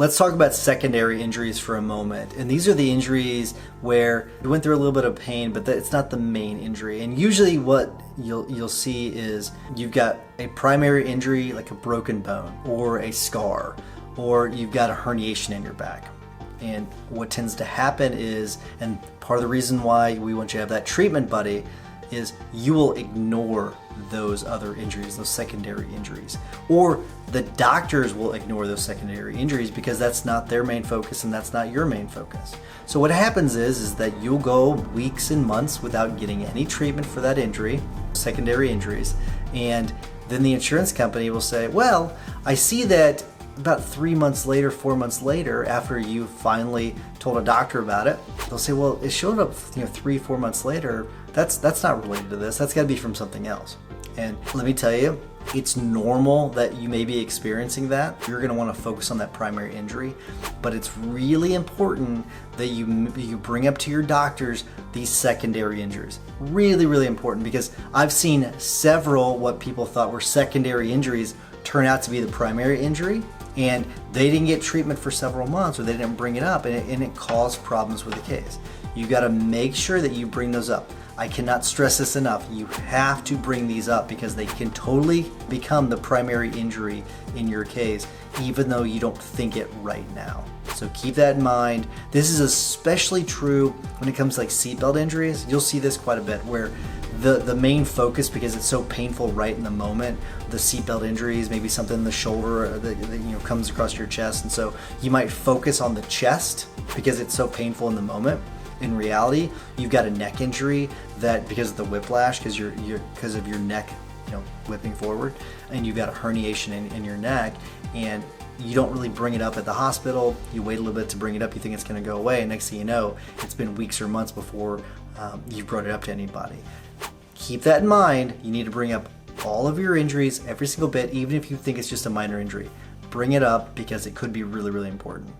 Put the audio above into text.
Let's talk about secondary injuries for a moment. And these are the injuries where you went through a little bit of pain, but it's not the main injury. And usually what you'll see is you've got a primary injury like a broken bone or a scar, or you've got a herniation in your back. And what tends to happen is, and part of the reason why we want you to have that treatment buddy, is you will ignore those other injuries, those secondary injuries. Or the doctors will ignore those secondary injuries because that's not their main focus and that's not your main focus. So what happens is that you'll go weeks and months without getting any treatment for that injury, secondary injuries, and then the insurance company will say, well, I see that about 3 months later, 4 months later, after you finally told a doctor about it, they'll say, well, it showed up 3-4 months later. That's not related to this. That's got to be from something else. And let me tell you, it's normal that you may be experiencing that. You're going to want to focus on that primary injury, but it's really important that you bring up to your doctors these secondary injuries. Really, really important, because I've seen several what people thought were secondary injuries turn out to be the primary injury, and they didn't get treatment for several months, or they didn't bring it up, and it caused problems with the case. You got to make sure that you bring those up. I cannot stress this enough. You have to bring these up because they can totally become the primary injury in your case, even though you don't think it right now. So keep that in mind. This is especially true when it comes to like seatbelt injuries. You'll see this quite a bit, where the main focus, because it's so painful right in the moment, the seatbelt injuries, maybe something in the shoulder that comes across your chest, and so you might focus on the chest because it's so painful in the moment. In reality, you've got a neck injury that, because of the whiplash, because of your neck, whipping forward, and you've got a herniation in your neck, and you don't really bring it up at the hospital. You wait a little bit to bring it up. You think it's going to go away, and next thing you know, it's been weeks or months before you've brought it up to anybody. Keep that in mind. You need to bring up all of your injuries, every single bit, even if you think it's just a minor injury. Bring it up because it could be really, really important.